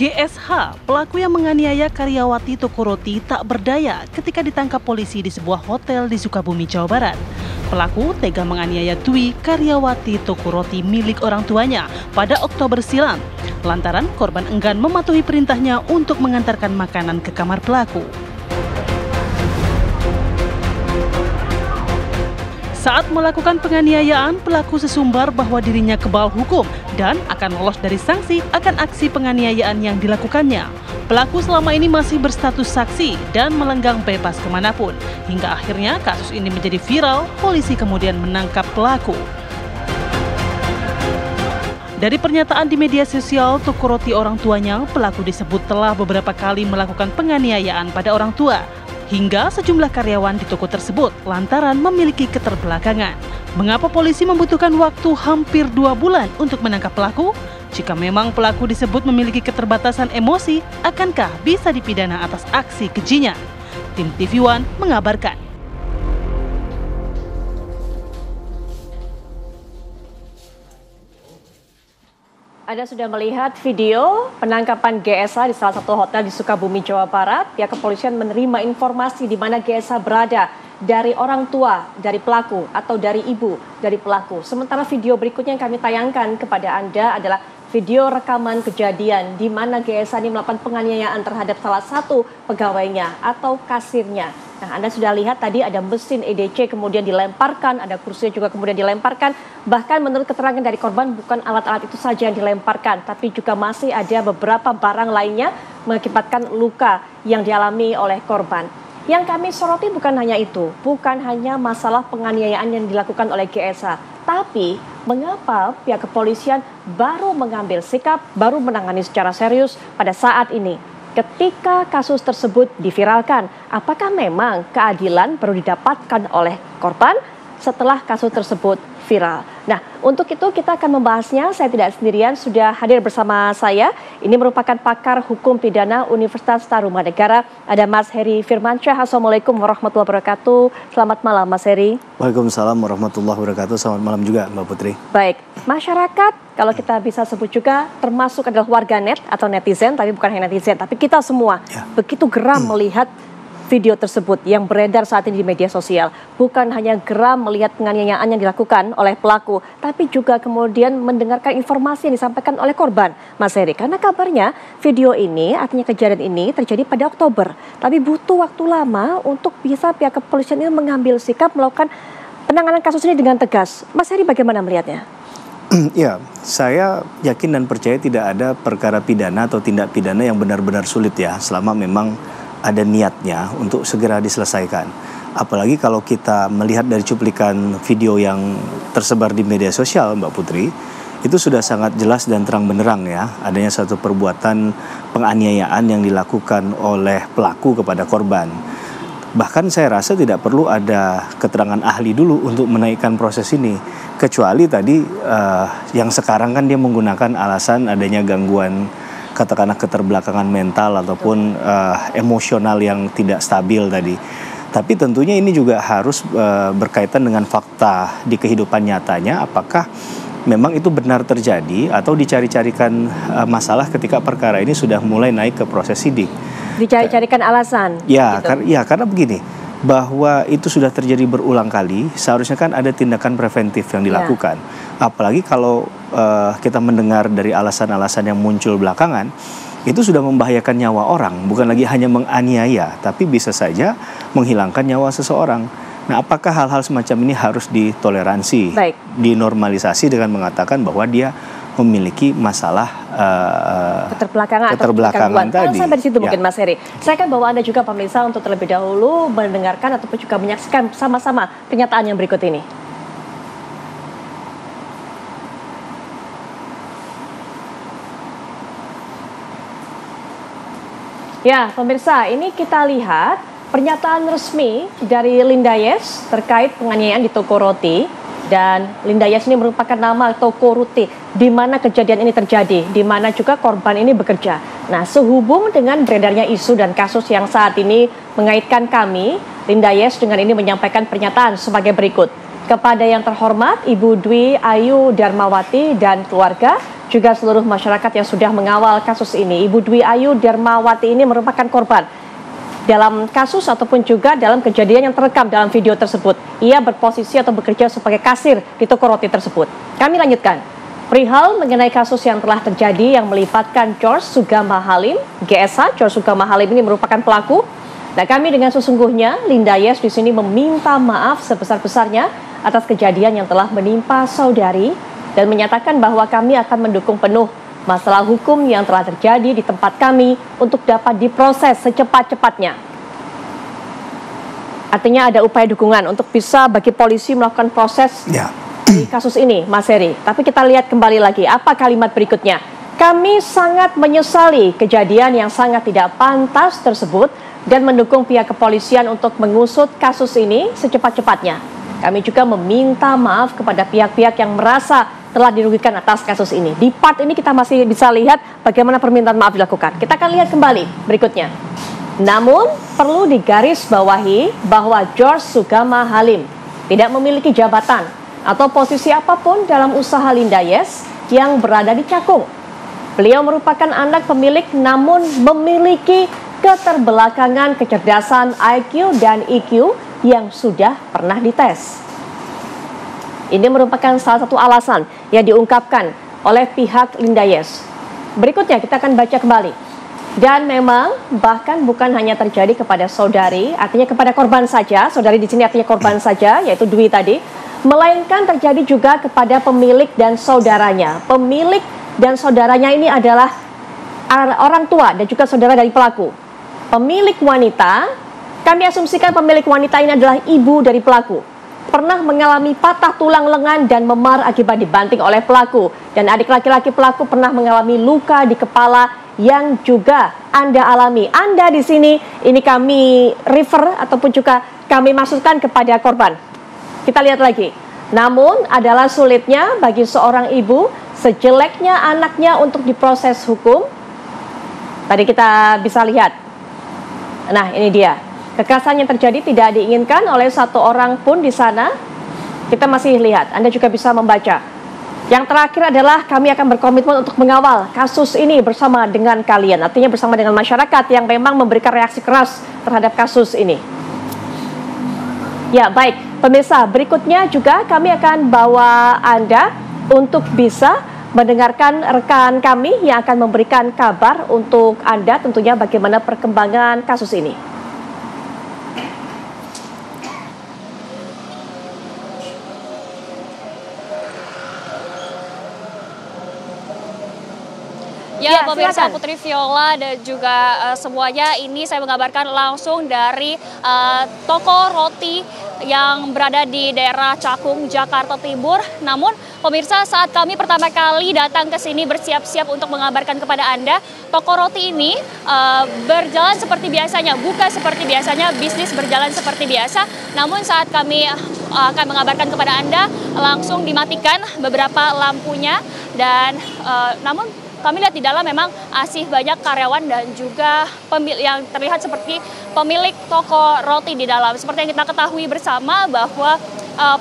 GSH, pelaku yang menganiaya karyawati toko roti tak berdaya ketika ditangkap polisi di sebuah hotel di Sukabumi, Jawa Barat. Pelaku tega menganiaya Dwi, karyawati toko roti milik orang tuanya pada Oktober silam, lantaran korban enggan mematuhi perintahnya untuk mengantarkan makanan ke kamar pelaku. Saat melakukan penganiayaan, pelaku sesumbar bahwa dirinya kebal hukum dan akan lolos dari sanksi akan aksi penganiayaan yang dilakukannya. Pelaku selama ini masih berstatus saksi dan melenggang bebas kemanapun. Hingga akhirnya kasus ini menjadi viral, polisi kemudian menangkap pelaku. Dari pernyataan di media sosial toko roti orang tuanya, pelaku disebut telah beberapa kali melakukan penganiayaan pada orang tua. Hingga sejumlah karyawan di toko tersebut lantaran memiliki keterbelakangan. Mengapa polisi membutuhkan waktu hampir 2 bulan untuk menangkap pelaku? Jika memang pelaku disebut memiliki keterbatasan emosi, akankah bisa dipidana atas aksi kejinya? Tim TV One mengabarkan. Anda sudah melihat video penangkapan GSH di salah satu hotel di Sukabumi, Jawa Barat. Pihak kepolisian menerima informasi di mana GSH berada dari orang tua dari pelaku atau dari ibu dari pelaku. Sementara video berikutnya yang kami tayangkan kepada Anda adalah video rekaman kejadian di mana GSH ini melakukan penganiayaan terhadap salah satu pegawainya atau kasirnya. Nah, Anda sudah lihat tadi ada mesin EDC kemudian dilemparkan, ada kursi juga kemudian dilemparkan. Bahkan menurut keterangan dari korban bukan alat-alat itu saja yang dilemparkan, tapi juga masih ada beberapa barang lainnya mengakibatkan luka yang dialami oleh korban. Yang kami soroti bukan hanya itu, bukan hanya masalah penganiayaan yang dilakukan oleh GSH, tapi mengapa pihak kepolisian baru mengambil sikap, baru menangani secara serius pada saat ini. Ketika kasus tersebut diviralkan, apakah memang keadilan baru didapatkan oleh korban setelah kasus tersebut viral? Nah, untuk itu kita akan membahasnya. Saya tidak sendirian, sudah hadir bersama saya. Ini merupakan pakar hukum pidana Universitas Tarumanegara. Ada Mas Heri Firmansyah. Assalamualaikum warahmatullahi wabarakatuh. Selamat malam, Mas Heri. Waalaikumsalam warahmatullahi wabarakatuh. Selamat malam juga, Mbak Putri. Baik, masyarakat kalau kita bisa sebut juga termasuk adalah warganet atau netizen, tapi bukan hanya netizen, tapi kita semua begitu geram melihat video tersebut yang beredar saat ini di media sosial. Bukan hanya geram melihat penganiayaan yang dilakukan oleh pelaku, tapi juga kemudian mendengarkan informasi yang disampaikan oleh korban, Mas Heri. Karena kabarnya video ini, artinya kejadian ini terjadi pada Oktober. Tapi butuh waktu lama untuk bisa pihak kepolisian ini mengambil sikap melakukan penanganan kasus ini dengan tegas. Mas Heri bagaimana melihatnya? Ya, saya yakin dan percaya tidak ada perkara pidana atau tindak pidana yang benar-benar sulit ya, selama memang ada niatnya untuk segera diselesaikan. Apalagi kalau kita melihat dari cuplikan video yang tersebar di media sosial, Mbak Putri, itu sudah sangat jelas dan terang benderang ya, adanya satu perbuatan penganiayaan yang dilakukan oleh pelaku kepada korban. Bahkan saya rasa tidak perlu ada keterangan ahli dulu untuk menaikkan proses ini. Kecuali tadi yang sekarang kan dia menggunakan alasan adanya gangguan katakanlah keterbelakangan mental ataupun emosional yang tidak stabil tadi. Tapi tentunya ini juga harus berkaitan dengan fakta di kehidupan nyatanya, apakah memang itu benar terjadi atau dicari-carikan masalah ketika perkara ini sudah mulai naik ke proses sidik. Dicari-carikan alasan. Ya, gitu. Karena begini, bahwa itu sudah terjadi berulang kali, seharusnya kan ada tindakan preventif yang dilakukan. Apalagi kalau kita mendengar dari alasan-alasan yang muncul belakangan, itu sudah membahayakan nyawa orang, bukan lagi hanya menganiaya, tapi bisa saja menghilangkan nyawa seseorang. Nah, apakah hal-hal semacam ini harus ditoleransi, dinormalisasi dengan mengatakan bahwa dia memiliki masalah keterbelakangan tadi. Sampai di situ mungkin Mas Heri. Saya akan bawa Anda juga pemirsa untuk terlebih dahulu mendengarkan ataupun juga menyaksikan sama-sama pernyataan yang berikut ini. Ya, pemirsa, ini kita lihat pernyataan resmi dari Linda Yes terkait penganiayaan di toko roti. Dan Linda Yes ini merupakan nama toko roti di mana kejadian ini terjadi, di mana juga korban ini bekerja. Nah, sehubung dengan beredarnya isu dan kasus yang saat ini mengaitkan kami, Linda Yes dengan ini menyampaikan pernyataan sebagai berikut. Kepada yang terhormat Ibu Dwi Ayu Darmawati dan keluarga, juga seluruh masyarakat yang sudah mengawal kasus ini. Ibu Dwi Ayu Darmawati ini merupakan korban dalam kasus ataupun juga dalam kejadian yang terekam dalam video tersebut. Ia berposisi atau bekerja sebagai kasir di toko roti tersebut. Kami lanjutkan. Perihal mengenai kasus yang telah terjadi yang melibatkan George Sugama Halim, GSH, George Sugama Halim ini merupakan pelaku. Nah, kami dengan sesungguhnya, Linda Yes di sini meminta maaf sebesar-besarnya atas kejadian yang telah menimpa saudari dan menyatakan bahwa kami akan mendukung penuh masalah hukum yang telah terjadi di tempat kami untuk dapat diproses secepat-cepatnya. Artinya ada upaya dukungan untuk bisa bagi polisi melakukan proses di kasus ini, Mas Heri. Tapi kita lihat kembali lagi, apa kalimat berikutnya. Kami sangat menyesali kejadian yang sangat tidak pantas tersebut dan mendukung pihak kepolisian untuk mengusut kasus ini secepat-cepatnya. Kami juga meminta maaf kepada pihak-pihak yang merasa telah dirugikan atas kasus ini. Di part ini kita masih bisa lihat bagaimana permintaan maaf dilakukan. Kita akan lihat kembali berikutnya. Namun, perlu digarisbawahi bahwa George Sugama Halim tidak memiliki jabatan atau posisi apapun dalam usaha Linda Yes yang berada di Cakung. Beliau merupakan anak pemilik namun memiliki keterbelakangan kecerdasan IQ dan EQ yang sudah pernah dites. Ini merupakan salah satu alasan yang diungkapkan oleh pihak Linda Yes. Berikutnya kita akan baca kembali. Dan memang bahkan bukan hanya terjadi kepada saudari, artinya kepada korban saja, saudari di sini artinya korban saja, yaitu Dwi tadi, melainkan terjadi juga kepada pemilik dan saudaranya. Pemilik dan saudaranya ini adalah orang tua dan juga saudara dari pelaku. Pemilik wanita, kami asumsikan pemilik wanita ini adalah ibu dari pelaku. Pernah mengalami patah tulang lengan dan memar akibat dibanting oleh pelaku. Dan adik laki-laki pelaku pernah mengalami luka di kepala yang juga Anda alami. Anda di sini, ini kami refer ataupun juga kami maksudkan kepada korban. Kita lihat lagi. Namun adalah sulitnya bagi seorang ibu, sejeleknya anaknya untuk diproses hukum. Tadi kita bisa lihat. Nah, ini dia. Kekerasan yang terjadi tidak diinginkan oleh satu orang pun di sana. Kita masih lihat, Anda juga bisa membaca. Yang terakhir adalah kami akan berkomitmen untuk mengawal kasus ini bersama dengan kalian. Artinya bersama dengan masyarakat yang memang memberikan reaksi keras terhadap kasus ini. Ya, baik. Pemirsa, berikutnya juga kami akan bawa Anda untuk bisa mendengarkan rekan kami yang akan memberikan kabar untuk Anda tentunya bagaimana perkembangan kasus ini. Ya, pemirsa Putri Viola dan juga semuanya, ini saya mengabarkan langsung dari toko roti yang berada di daerah Cakung, Jakarta Timur. Namun pemirsa, saat kami pertama kali datang ke sini bersiap-siap untuk mengabarkan kepada Anda, toko roti ini berjalan seperti biasanya, bukan seperti biasanya, bisnis berjalan seperti biasa. Namun saat kami akan mengabarkan kepada Anda, langsung dimatikan beberapa lampunya dan namun kami lihat di dalam memang masih banyak karyawan dan juga yang terlihat seperti pemilik toko roti di dalam. Seperti yang kita ketahui bersama bahwa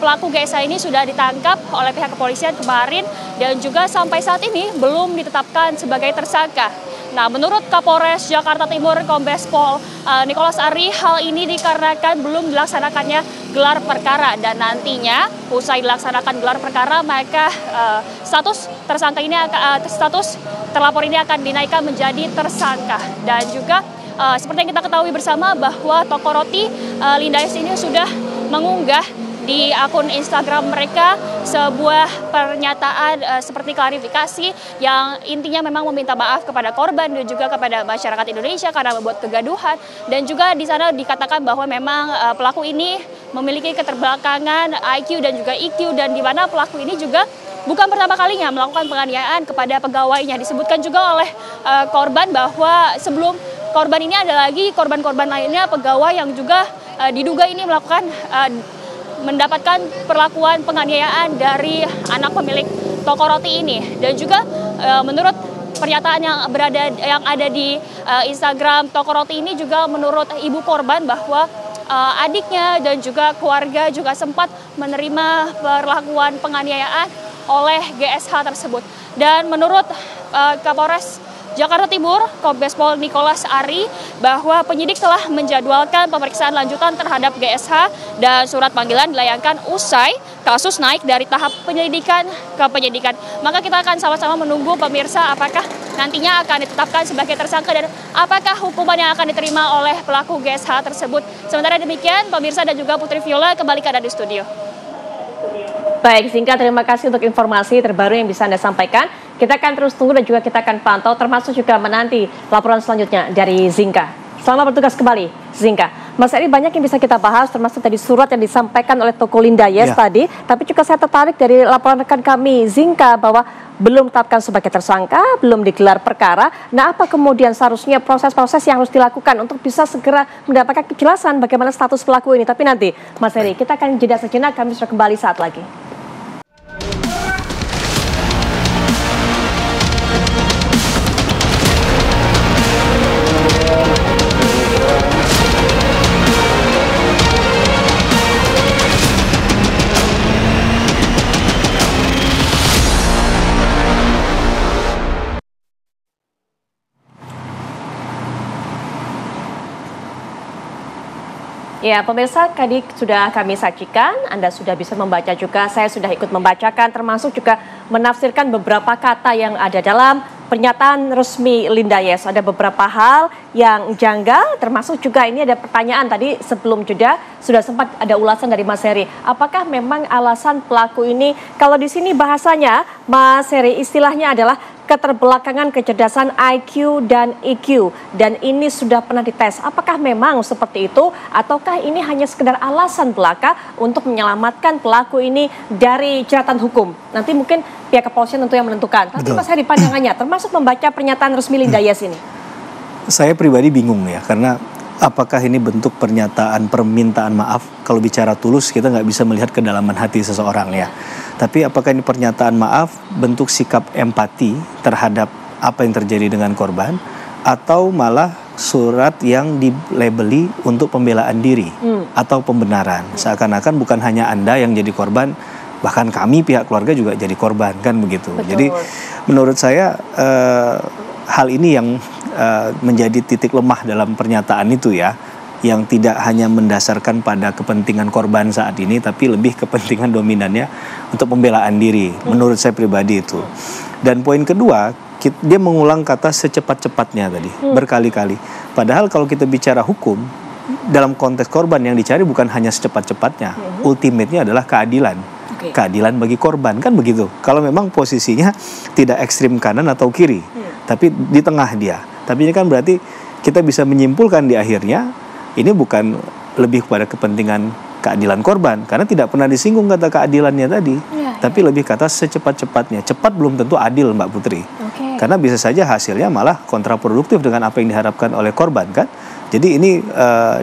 pelaku GSH ini sudah ditangkap oleh pihak kepolisian kemarin dan juga sampai saat ini belum ditetapkan sebagai tersangka. Nah, menurut Kapolres Jakarta Timur Kombes Pol Nicholas Ari, hal ini dikarenakan belum dilaksanakannya gelar perkara dan nantinya usai dilaksanakan gelar perkara maka status tersangka ini status terlapor ini akan dinaikkan menjadi tersangka. Dan juga seperti yang kita ketahui bersama bahwa toko roti Linda Yes ini sudah mengunggah di akun Instagram mereka sebuah pernyataan seperti klarifikasi yang intinya memang meminta maaf kepada korban dan juga kepada masyarakat Indonesia karena membuat kegaduhan. Dan juga di sana dikatakan bahwa memang pelaku ini memiliki keterbelakangan IQ dan juga EQ, dan di mana pelaku ini juga bukan pertama kalinya melakukan penganiayaan kepada pegawainya. Disebutkan juga oleh korban bahwa sebelum korban ini ada lagi korban-korban lainnya pegawai yang juga diduga ini mendapatkan perlakuan penganiayaan dari anak pemilik toko roti ini. Dan juga menurut pernyataan yang ada di Instagram toko roti ini juga menurut ibu korban bahwa adiknya dan juga keluarga juga sempat menerima perlakuan penganiayaan oleh GSH tersebut. Dan menurut Kapolres Jakarta Timur, Kombes Pol Nicholas Ari, bahwa penyidik telah menjadwalkan pemeriksaan lanjutan terhadap GSH dan surat panggilan dilayangkan usai kasus naik dari tahap penyelidikan ke penyidikan. Maka kita akan sama-sama menunggu pemirsa apakah nantinya akan ditetapkan sebagai tersangka dan apakah hukuman yang akan diterima oleh pelaku GSH tersebut. Sementara demikian, pemirsa dan juga Putri Viola kembali ke Anda di studio. Baik, Zinka, terima kasih untuk informasi terbaru yang bisa Anda sampaikan. Kita akan terus tunggu dan juga kita akan pantau, termasuk juga menanti laporan selanjutnya dari Zinka. Selamat bertugas kembali, Zinka. Mas Eri, banyak yang bisa kita bahas, termasuk tadi surat yang disampaikan oleh Toko Linda Yes tadi. Tapi juga saya tertarik dari laporan rekan kami, Zinka, bahwa belum ditetapkan sebagai tersangka, belum digelar perkara. Nah, apa kemudian seharusnya proses-proses yang harus dilakukan untuk bisa segera mendapatkan kejelasan bagaimana status pelaku ini? Tapi nanti, Mas Eri, kita akan jeda sejenak, kami sudah kembali saat lagi. Ya, pemirsa, tadi sudah kami sajikan, Anda sudah bisa membaca juga, saya sudah ikut membacakan, termasuk juga menafsirkan beberapa kata yang ada dalam pernyataan resmi Linda Yes. Ada beberapa hal yang janggal, termasuk juga ini ada pertanyaan tadi sebelum jeda, sudah sempat ada ulasan dari Mas Heri. Apakah memang alasan pelaku ini, kalau di sini bahasanya, Mas Heri, istilahnya adalah keterbelakangan kecerdasan IQ dan EQ, dan ini sudah pernah dites. Apakah memang seperti itu, ataukah ini hanya sekedar alasan belaka untuk menyelamatkan pelaku ini dari jeratan hukum? Nanti mungkin pihak kepolisian tentu yang menentukan. Tapi Mas Heri, pandangannya, termasuk membaca pernyataan resmi Linda Yes ini. Saya pribadi bingung ya, karena apakah ini bentuk pernyataan permintaan maaf? Kalau bicara tulus, kita nggak bisa melihat kedalaman hati seseorang ya. Tapi apakah ini pernyataan maaf, bentuk sikap empati terhadap apa yang terjadi dengan korban, atau malah surat yang dilabeli untuk pembelaan diri atau pembenaran? Seakan-akan bukan hanya Anda yang jadi korban, bahkan kami pihak keluarga juga jadi korban, kan begitu. Betul. Jadi menurut saya hal ini yang menjadi titik lemah dalam pernyataan itu ya, yang tidak hanya mendasarkan pada kepentingan korban saat ini, tapi lebih kepentingan dominannya untuk pembelaan diri, menurut saya pribadi itu. Dan poin kedua, dia mengulang kata secepat-cepatnya tadi, berkali-kali. Padahal kalau kita bicara hukum, dalam konteks korban yang dicari bukan hanya secepat-cepatnya, ultimate-nya adalah keadilan. Keadilan bagi korban, kan begitu. Kalau memang posisinya tidak ekstrim kanan atau kiri, tapi di tengah dia. Tapi ini kan berarti kita bisa menyimpulkan di akhirnya, ini bukan lebih kepada kepentingan keadilan korban, karena tidak pernah disinggung kata keadilannya tadi, tapi lebih kata secepat-cepatnya. Cepat belum tentu adil, Mbak Putri, karena bisa saja hasilnya malah kontraproduktif dengan apa yang diharapkan oleh korban, kan? Jadi ini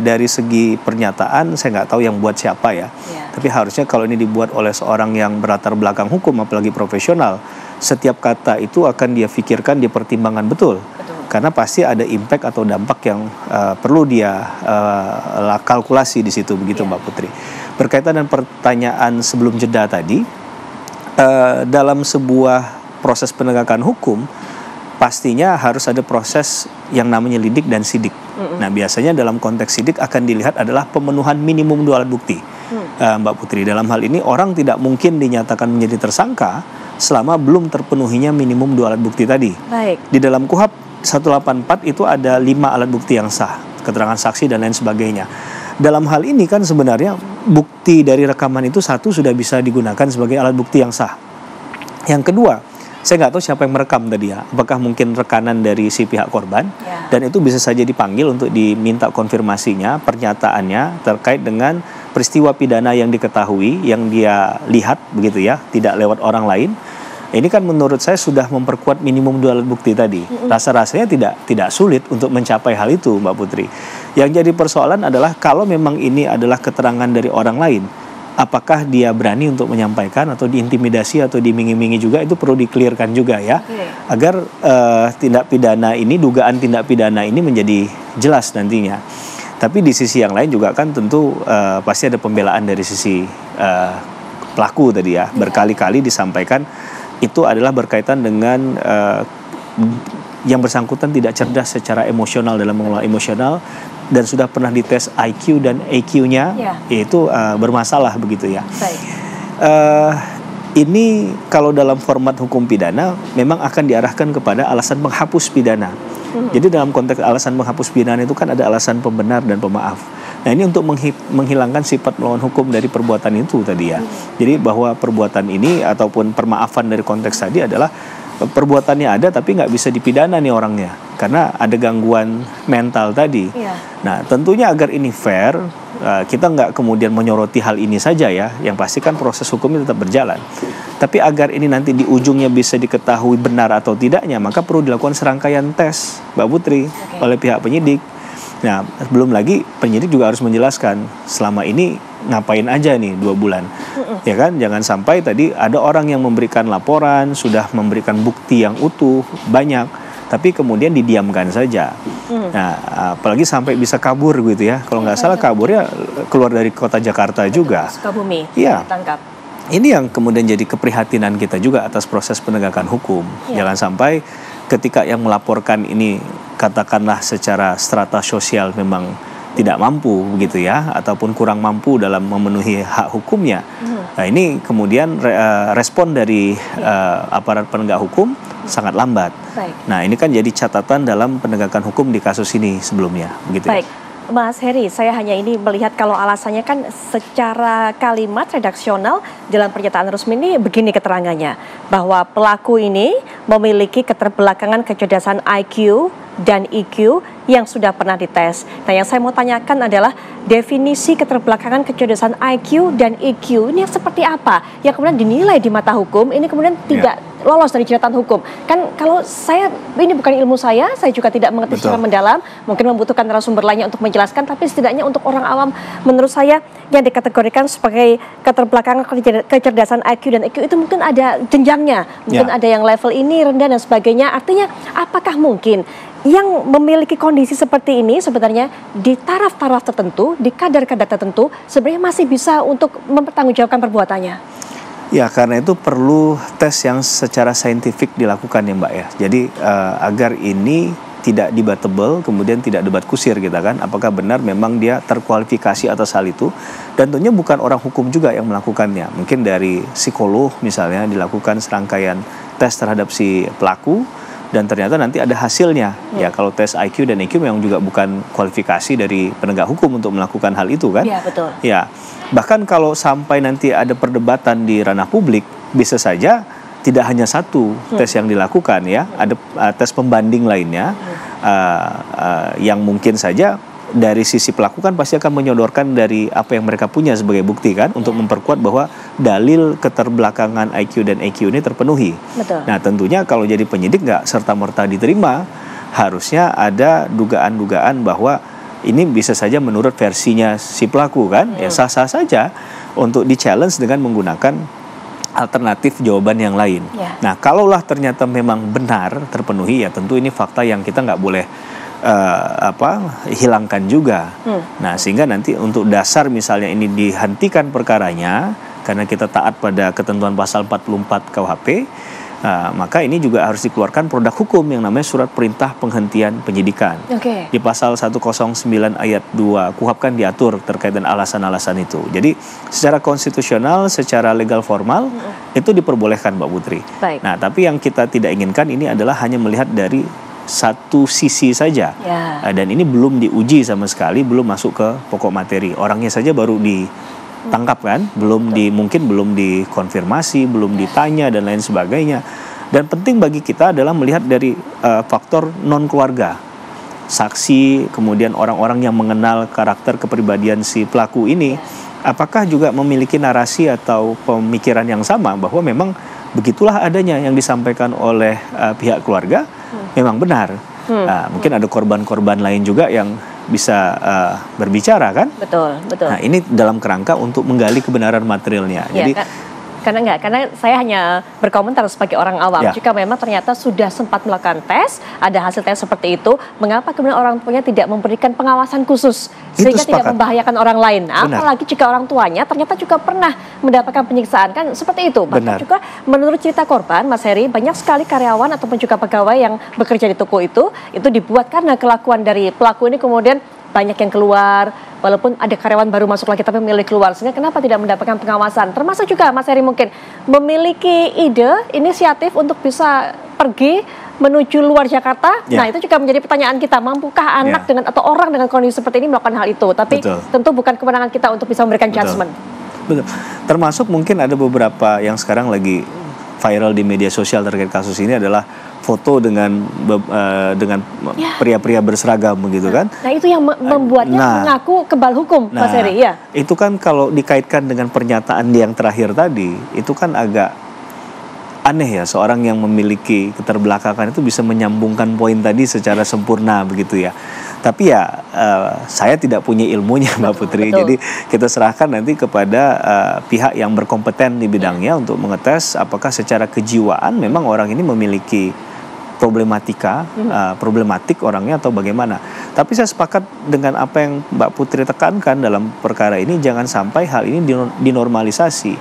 dari segi pernyataan saya nggak tahu yang buat siapa ya, tapi harusnya kalau ini dibuat oleh seorang yang berlatar belakang hukum, apalagi profesional, setiap kata itu akan dia pikirkan, dia pertimbangkan betul. Karena pasti ada impact atau dampak yang perlu dia kalkulasi di situ, begitu Mbak Putri. Berkaitan dengan pertanyaan sebelum jeda tadi, dalam sebuah proses penegakan hukum, pastinya harus ada proses yang namanya lidik dan sidik. Nah, biasanya dalam konteks sidik akan dilihat adalah pemenuhan minimum dua alat bukti. Mbak Putri, dalam hal ini orang tidak mungkin dinyatakan menjadi tersangka selama belum terpenuhinya minimum dua alat bukti tadi. Di dalam KUHP 184 itu ada 5 alat bukti yang sah, keterangan saksi dan lain sebagainya. Dalam hal ini kan sebenarnya bukti dari rekaman itu satu sudah bisa digunakan sebagai alat bukti yang sah. Yang kedua, saya nggak tahu siapa yang merekam tadi ya, apakah mungkin rekanan dari si pihak korban, dan itu bisa saja dipanggil untuk diminta konfirmasinya, pernyataannya terkait dengan peristiwa pidana yang diketahui, yang dia lihat begitu ya, tidak lewat orang lain. Ini kan menurut saya sudah memperkuat minimum dua alat bukti tadi. Rasa-rasanya tidak sulit untuk mencapai hal itu, Mbak Putri. Yang jadi persoalan adalah kalau memang ini adalah keterangan dari orang lain, apakah dia berani untuk menyampaikan atau diintimidasi atau dimingi-mingi juga, itu perlu di-clearkan juga ya. Agar tindak pidana ini, dugaan tindak pidana ini menjadi jelas nantinya. Tapi di sisi yang lain juga kan tentu pasti ada pembelaan dari sisi pelaku tadi ya, berkali-kali disampaikan itu adalah berkaitan dengan yang bersangkutan tidak cerdas secara emosional dalam mengelola emosional dan sudah pernah dites IQ dan EQ-nya yaitu bermasalah begitu ya. Ini kalau dalam format hukum pidana memang akan diarahkan kepada alasan menghapus pidana. Jadi dalam konteks alasan menghapus pidana itu kan ada alasan pembenar dan pemaaf. Nah ini untuk menghilangkan sifat melawan hukum dari perbuatan itu tadi ya. Jadi bahwa perbuatan ini ataupun permaafan dari konteks tadi adalah perbuatannya ada tapi nggak bisa dipidana nih orangnya karena ada gangguan mental tadi. Nah tentunya agar ini fair, kita nggak kemudian menyoroti hal ini saja ya. Yang pasti kan proses hukumnya tetap berjalan. Tapi agar ini nanti di ujungnya bisa diketahui benar atau tidaknya, maka perlu dilakukan serangkaian tes, Mbak Putri, oleh pihak penyidik. Nah, belum lagi penyidik juga harus menjelaskan selama ini ngapain aja nih 2 bulan. Ya kan, jangan sampai tadi ada orang yang memberikan laporan, sudah memberikan bukti yang utuh, banyak, tapi kemudian didiamkan saja. Nah, apalagi sampai bisa kabur gitu ya. Kalau nggak salah kaburnya keluar dari kota Jakarta juga. Sukabumi, ditangkap. Ini yang kemudian jadi keprihatinan kita juga atas proses penegakan hukum. Jangan sampai ketika yang melaporkan ini katakanlah secara strata sosial memang tidak mampu begitu ya, ataupun kurang mampu dalam memenuhi hak hukumnya. Nah ini kemudian respon dari aparat penegak hukum sangat lambat. Nah ini kan jadi catatan dalam penegakan hukum di kasus ini sebelumnya begitu. Mas Heri, saya hanya ini melihat kalau alasannya kan secara kalimat redaksional dalam pernyataan resmi ini begini keterangannya, bahwa pelaku ini memiliki keterbelakangan kecerdasan IQ dan EQ yang sudah pernah dites. Nah, yang saya mau tanyakan adalah definisi keterbelakangan kecerdasan IQ dan EQ ini seperti apa? Yang kemudian dinilai di mata hukum, ini kemudian tidak lolos dari jeratan hukum. Kan kalau saya, ini bukan ilmu saya juga tidak mengerti secara mendalam, mungkin membutuhkan narasumber lainnya untuk menjelaskan, tapi setidaknya untuk orang awam, menurut saya yang dikategorikan sebagai keterbelakangan kecerdasan IQ dan EQ itu mungkin ada jenjangnya, mungkin ada yang level ini rendah dan sebagainya. Artinya apakah mungkin yang memiliki kondisi seperti ini sebenarnya di taraf-taraf tertentu, di kadar-kadar tertentu sebenarnya masih bisa untuk mempertanggungjawabkan perbuatannya? Ya, karena itu perlu tes yang secara saintifik dilakukan ya Mbak ya. Jadi agar ini tidak debatable, kemudian tidak debat kusir kita kan. Apakah benar memang dia terkualifikasi atas hal itu. Dan tentunya bukan orang hukum juga yang melakukannya. Mungkin dari psikolog misalnya dilakukan serangkaian tes terhadap si pelaku. Dan ternyata nanti ada hasilnya. Ya kalau tes IQ dan EQ memang juga bukan kualifikasi dari penegak hukum untuk melakukan hal itu kan. Iya betul. Ya, bahkan kalau sampai nanti ada perdebatan di ranah publik, bisa saja tidak hanya satu tes yang dilakukan ya, ada tes pembanding lainnya yang mungkin saja dari sisi pelaku kan pasti akan menyodorkan dari apa yang mereka punya sebagai bukti kan, untuk memperkuat bahwa dalil keterbelakangan IQ dan EQ ini terpenuhi. Betul. Nah tentunya kalau jadi penyidik nggak serta-merta diterima, harusnya ada dugaan-dugaan bahwa ini bisa saja menurut versinya si pelaku kan, ya sah-sah saja untuk di-challenge dengan menggunakan alternatif jawaban yang lain. Nah kalaulah ternyata memang benar terpenuhi, ya tentu ini fakta yang kita nggak boleh hilangkan juga. Nah sehingga nanti untuk dasar misalnya ini dihentikan perkaranya karena kita taat pada ketentuan pasal 44 KUHP, maka ini juga harus dikeluarkan produk hukum yang namanya surat perintah penghentian penyidikan. Di pasal 109 ayat 2 KUHP kan diatur terkait dengan alasan-alasan itu. Jadi secara konstitusional, secara legal formal itu diperbolehkan Mbak Putri. Nah tapi yang kita tidak inginkan ini adalah hanya melihat dari satu sisi saja, dan ini belum diuji sama sekali, belum masuk ke pokok materi. Orangnya saja baru ditangkap kan, mungkin belum dikonfirmasi, belum ditanya dan lain sebagainya. Dan penting bagi kita adalah melihat dari faktor non keluarga, saksi, kemudian orang-orang yang mengenal karakter kepribadian si pelaku ini, apakah juga memiliki narasi atau pemikiran yang sama bahwa memang begitulah adanya yang disampaikan oleh pihak keluarga. Memang benar. Mungkin ada korban-korban lain juga yang bisa berbicara kan? Betul. Nah ini dalam kerangka untuk menggali kebenaran materialnya. Jadi Karena saya hanya berkomentar sebagai orang awam. Jika memang ternyata sudah sempat melakukan tes, ada hasil tes seperti itu, mengapa kemudian orang tuanya tidak memberikan pengawasan khusus sehingga tidak membahayakan orang lain? Apalagi jika orang tuanya ternyata juga pernah mendapatkan penyiksaan, kan seperti itu. Bahkan juga menurut cerita korban, Mas Heri, banyak sekali karyawan ataupun juga pegawai yang bekerja di toko itu dibuat karena kelakuan dari pelaku ini kemudian banyak yang keluar, walaupun ada karyawan baru masuk lagi tapi memilih keluar, sehingga kenapa tidak mendapatkan pengawasan? Termasuk juga Mas Heri mungkin memiliki ide, inisiatif untuk bisa pergi menuju luar Jakarta. Nah, itu juga menjadi pertanyaan kita, mampukah anak dengan atau orang dengan kondisi seperti ini melakukan hal itu? Tapi tentu bukan kewenangan kita untuk bisa memberikan judgement. Betul. Termasuk mungkin ada beberapa yang sekarang lagi viral di media sosial terkait kasus ini adalah foto dengan pria-pria berseragam begitu kan. Nah, itu yang membuatnya mengaku kebal hukum, Mas Heri, ya. Itu kan kalau dikaitkan dengan pernyataan yang terakhir tadi, itu kan agak aneh ya, seorang yang memiliki keterbelakangan itu bisa menyambungkan poin tadi secara sempurna begitu ya. Tapi ya saya tidak punya ilmunya, Mbak Putri. Jadi kita serahkan nanti kepada pihak yang berkompeten di bidangnya untuk mengetes apakah secara kejiwaan memang orang ini memiliki problematik orangnya atau bagaimana. Tapi saya sepakat dengan apa yang Mbak Putri tekankan dalam perkara ini, jangan sampai hal ini dinormalisasi.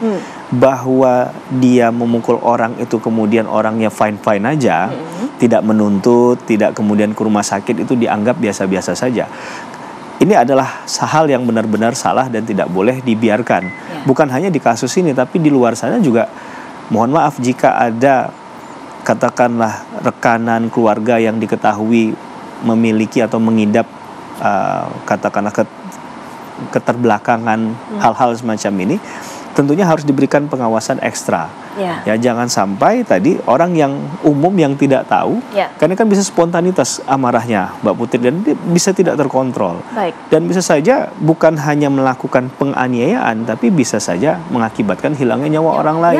Bahwa dia memukul orang itu kemudian orangnya fine-fine aja, tidak menuntut, tidak kemudian ke rumah sakit, itu dianggap biasa-biasa saja. Ini adalah hal yang benar-benar salah dan tidak boleh dibiarkan. Bukan hanya di kasus ini, tapi di luar sana juga mohon maaf jika ada katakanlah rekanan keluarga yang diketahui memiliki atau mengidap katakanlah keterbelakangan hal-hal semacam ini, tentunya harus diberikan pengawasan ekstra. Ya, jangan sampai tadi orang yang umum yang tidak tahu, karena kan bisa spontanitas amarahnya, Mbak Putri, dan bisa tidak terkontrol. Dan bisa saja bukan hanya melakukan penganiayaan, tapi bisa saja mengakibatkan hilangnya nyawa orang lain.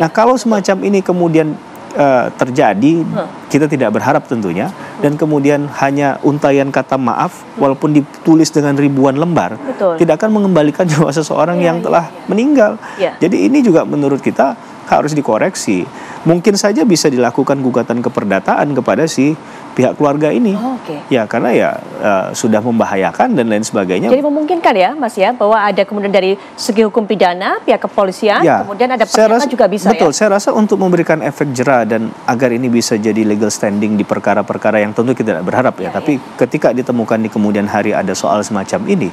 Nah, kalau semacam ini kemudian terjadi, kita tidak berharap tentunya, dan kemudian hanya untayan kata maaf walaupun ditulis dengan ribuan lembar, tidak akan mengembalikan nyawa seseorang yang telah meninggal. Jadi ini juga menurut kita harus dikoreksi. Mungkin saja bisa dilakukan gugatan keperdataan kepada si pihak keluarga ini. Ya, karena ya sudah membahayakan dan lain sebagainya. Jadi memungkinkan ya, Mas ya, bahwa ada kemudian dari segi hukum pidana, pihak kepolisian, kemudian ada pernyataan juga bisa. Betul, saya rasa untuk memberikan efek jera dan agar ini bisa jadi legal standing di perkara-perkara yang tentu kita tidak berharap ya. Tapi ketika ditemukan di kemudian hari ada soal semacam ini,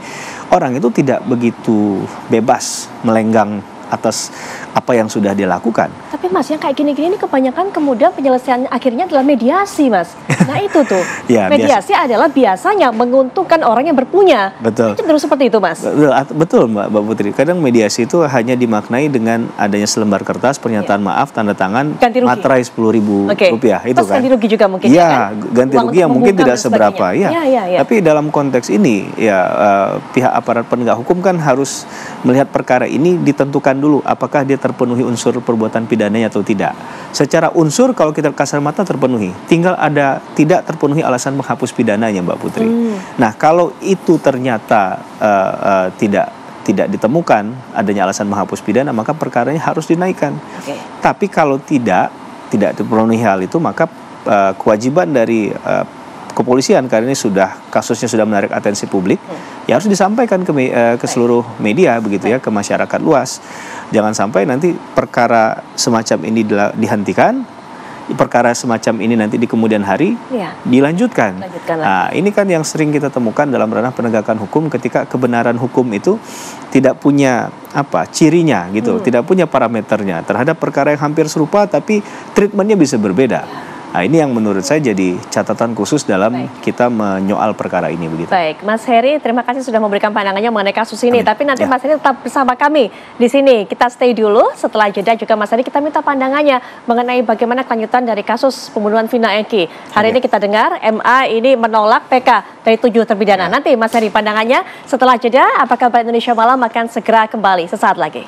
orang itu tidak begitu bebas melenggang atas apa yang sudah dilakukan. Tapi Mas, yang kayak gini-gini ini kebanyakan kemudian penyelesaian akhirnya adalah mediasi, Mas. Nah itu tuh, mediasi adalah biasanya menguntungkan orang yang berpunya. Betul. Cenderung seperti itu, Mas. Betul, Mbak Putri. Kadang mediasi itu hanya dimaknai dengan adanya selembar kertas, pernyataan maaf, tanda tangan, materai Rp10.000. Itu kan. Ganti rugi juga mungkin. Ganti rugi yang mungkin tidak seberapa. Tapi dalam konteks ini, pihak aparat penegak hukum kan harus melihat perkara ini ditentukan dulu apakah dia terpenuhi unsur perbuatan pidananya atau tidak. Secara unsur kalau kita kasar mata terpenuhi, tinggal ada tidak terpenuhi alasan menghapus pidananya, Mbak Putri. Nah, kalau itu ternyata tidak ditemukan adanya alasan menghapus pidana, maka perkaranya harus dinaikkan. Tapi kalau tidak terpenuhi hal itu, maka kewajiban dari kepolisian, karena ini kasusnya sudah menarik atensi publik, ya harus disampaikan ke seluruh media begitu ya, ke masyarakat luas. Jangan sampai nanti perkara semacam ini dihentikan, perkara semacam ini nanti di kemudian hari dilanjutkan. Nah, ini kan yang sering kita temukan dalam ranah penegakan hukum, ketika kebenaran hukum itu tidak punya cirinya gitu, tidak punya parameternya terhadap perkara yang hampir serupa tapi treatmentnya bisa berbeda. Nah, ini yang menurut saya jadi catatan khusus dalam kita menyoal perkara ini begitu. Baik, Mas Heri, terima kasih sudah memberikan pandangannya mengenai kasus ini. Tapi nanti Mas Heri tetap bersama kami di sini. Kita stay dulu. Setelah jeda juga Mas Heri kita minta pandangannya mengenai bagaimana kelanjutan dari kasus pembunuhan Vina Eki. Hari ini kita dengar MA ini menolak PK dari 7 terpidana. Nanti Mas Heri pandangannya setelah jeda. Apakah Indonesia Malam akan segera kembali sesaat lagi.